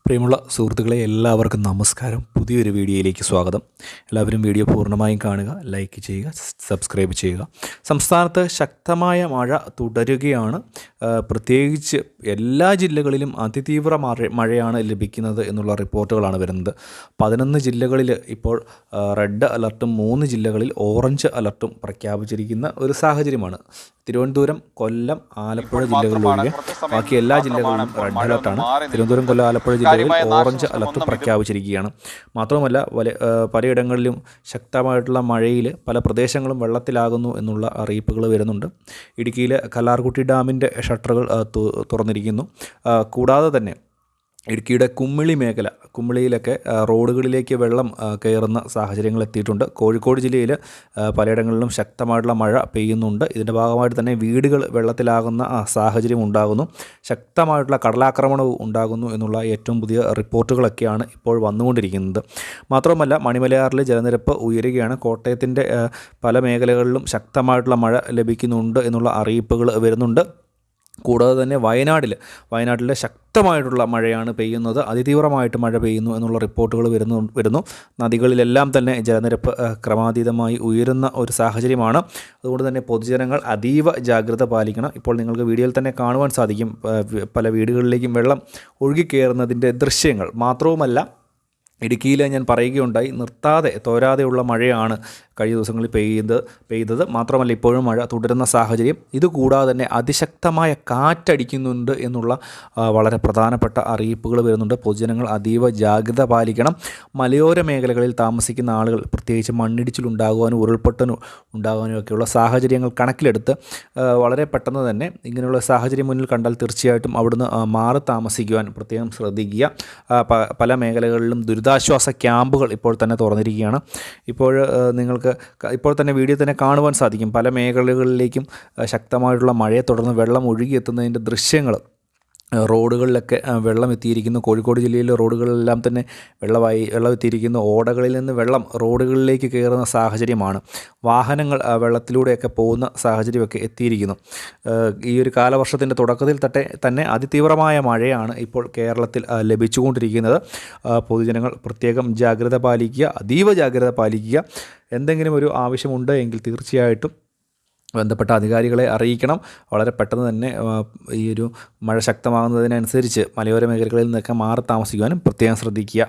പ്രിയമുള്ള സുഹൃത്തുക്കളെ എല്ലാവർക്കും നമസ്കാരം. പുതിയൊരു വീഡിയോയിലേക്ക് സ്വാഗതം. എല്ലാവരും വീഡിയോ പൂർണ്ണമായും കാണുക, ലൈക്ക് ചെയ്യുക, സബ്സ്ക്രൈബ് ചെയ്യുക. സംസ്ഥാനത്ത് ശക്തമായ മഴ തുടരുകയാണ്. പ്രത്യേകിച്ച് എല്ലാ ജില്ലകളിലും അതിതീവ്ര മഴയാണ് ലഭിക്കുന്നത് എന്നുള്ള റിപ്പോർട്ടുകളാണ് വരുന്നത്. 11 ജില്ലകളിൽ ഇപ്പോൾ റെഡ് അലർട്ടും 3 ജില്ലകളിൽ ഓറഞ്ച് അലർട്ടും പ്രഖ്യാപിച്ചിരിക്കുന്ന ഒരു സാഹചര്യമാണ്. തിരുവനന്തപുരം, കൊല്ലം, ആലപ്പുഴ ജില്ലകളിലൊഴികെ ബാക്കി എല്ലാ ജില്ലകളിലും റെഡ് അലർട്ടാണ്. തിരുവനന്തപുരം, കൊല്ലം, ആലപ്പുഴ ജില്ലകളിൽ ഓറഞ്ച് അലർട്ട് പ്രഖ്യാപിച്ചിരിക്കുകയാണ്. മാത്രവുമല്ല പലയിടങ്ങളിലും ശക്തമായിട്ടുള്ള മഴയിൽ പല പ്രദേശങ്ങളും വെള്ളത്തിലാകുന്നു എന്നുള്ള അറിയിപ്പുകൾ വരുന്നുണ്ട്. ഇടുക്കിയിൽ കല്ലാർകുട്ടി ഡാമിൻ്റെ ഷട്ടറുകൾ തുറന്നിരിക്കുന്നു. കൂടാതെ തന്നെ ഇടുക്കിയുടെ കുമ്മിളിയിലൊക്കെ റോഡുകളിലേക്ക് വെള്ളം കയറുന്ന സാഹചര്യങ്ങൾ എത്തിയിട്ടുണ്ട്. കോഴിക്കോട് ജില്ലയിൽ പലയിടങ്ങളിലും ശക്തമായിട്ടുള്ള മഴ പെയ്യുന്നുണ്ട്. ഇതിൻ്റെ ഭാഗമായിട്ട് തന്നെ വീടുകൾ വെള്ളത്തിലാകുന്ന സാഹചര്യം ഉണ്ടാകുന്നു. ശക്തമായിട്ടുള്ള കടലാക്രമണവും ഉണ്ടാകുന്നു എന്നുള്ള ഏറ്റവും പുതിയ റിപ്പോർട്ടുകളൊക്കെയാണ് ഇപ്പോൾ വന്നുകൊണ്ടിരിക്കുന്നത്. മാത്രമല്ല മണിമലയാറിൽ ജലനിരപ്പ് ഉയരുകയാണ്. കോട്ടയത്തിൻ്റെ പല മേഖലകളിലും ശക്തമായിട്ടുള്ള മഴ ലഭിക്കുന്നുണ്ട് എന്നുള്ള അറിയിപ്പുകൾ വരുന്നുണ്ട്. കൂടാതെ തന്നെ വയനാട്ടിലെ ശക്തമായിട്ടുള്ള മഴയാണ് പെയ്യുന്നത്. അതിതീവ്രമായിട്ട് മഴ പെയ്യുന്നു എന്നുള്ള റിപ്പോർട്ടുകൾ വരുന്നു. നദികളിലെല്ലാം തന്നെ ജലനിരപ്പ് ക്രമാതീതമായി ഉയരുന്ന ഒരു സാഹചര്യമാണ്. അതുകൊണ്ട് തന്നെ പൊതുജനങ്ങൾ അതീവ ജാഗ്രത പാലിക്കണം. ഇപ്പോൾ നിങ്ങൾക്ക് വീഡിയോയിൽ തന്നെ കാണുവാൻ സാധിക്കും പല വീടുകളിലേക്കും വെള്ളം ഒഴുകിക്കയറുന്നതിൻ്റെ ദൃശ്യങ്ങൾ. മാത്രവുമല്ല ഇടുക്കിയിൽ ഞാൻ പറയുകയുണ്ടായി, തോരാതെയുള്ള മഴയാണ് കഴിഞ്ഞ ദിവസങ്ങളിൽ പെയ്തത്. മാത്രമല്ല ഇപ്പോഴും മഴ തുടരുന്ന സാഹചര്യം. ഇതുകൂടാതെ തന്നെ അതിശക്തമായ കാറ്റടിക്കുന്നുണ്ട് എന്നുള്ള വളരെ പ്രധാനപ്പെട്ട അറിയിപ്പുകൾ വരുന്നുണ്ട്. പൊതുജനങ്ങൾ അതീവ ജാഗ്രത പാലിക്കണം. മലയോര മേഖലകളിൽ താമസിക്കുന്ന ആളുകൾ പ്രത്യേകിച്ച് മണ്ണിടിച്ചിലുണ്ടാകുവാനും ഉരുൾപൊട്ടലും ഉണ്ടാകുവാനും ഒക്കെയുള്ള സാഹചര്യങ്ങൾ കണക്കിലെടുത്ത് വളരെ പെട്ടെന്ന് തന്നെ ഇങ്ങനെയുള്ള സാഹചര്യം മുന്നിൽ കണ്ടാൽ തീർച്ചയായിട്ടും അവിടുന്ന് മാറി താമസിക്കുവാൻ പ്രത്യേകം ശ്രദ്ധിക്കുക. പല മേഖലകളിലും ദുരിതാശ്വാസ ക്യാമ്പുകൾ ഇപ്പോൾ തന്നെ തുറന്നിരിക്കുകയാണ്. നിങ്ങൾക്ക് ഇപ്പോൾ തന്നെ വീഡിയോ തന്നെ കാണുവാൻ സാധിക്കും പല മേഖലകളിലേക്കും ശക്തമായിട്ടുള്ള മഴയെ തുടർന്ന് വെള്ളം ഒഴുകിയെത്തുന്നതിൻ്റെ ദൃശ്യങ്ങൾ. റോഡുകളിലൊക്കെ വെള്ളം എത്തിയിരിക്കുന്നു. കോഴിക്കോട് ജില്ലയിലെ റോഡുകളിലെല്ലാം തന്നെ വെള്ളം എത്തിയിരിക്കുന്നു. ഓടകളിൽ നിന്ന് വെള്ളം റോഡുകളിലേക്ക് കയറുന്ന സാഹചര്യമാണ്. വാഹനങ്ങൾ വെള്ളത്തിലൂടെയൊക്കെ പോകുന്ന സാഹചര്യമൊക്കെ എത്തിയിരിക്കുന്നു. ഈ ഒരു കാലവർഷത്തിൻ്റെ തുടക്കത്തിൽ തന്നെ അതിതീവ്രമായ മഴയാണ് ഇപ്പോൾ കേരളത്തിൽ ലഭിച്ചുകൊണ്ടിരിക്കുന്നത്. പൊതുജനങ്ങൾ പ്രത്യേകം ജാഗ്രത പാലിക്കുക, അതീവ ജാഗ്രത പാലിക്കുക. എന്തെങ്കിലും ഒരു ആവശ്യമുണ്ട് എങ്കിൽ തീർച്ചയായിട്ടും ബന്ധപ്പെട്ട അധികാരികളെ അറിയിക്കണം. വളരെ പെട്ടെന്ന് തന്നെ ഈ ഒരു മഴ ശക്തമാകുന്നതിനനുസരിച്ച് മലയോര മേഖലകളിൽ നിന്നൊക്കെ മാറി താമസിക്കുവാനും പ്രത്യേകം ശ്രദ്ധിക്കുക.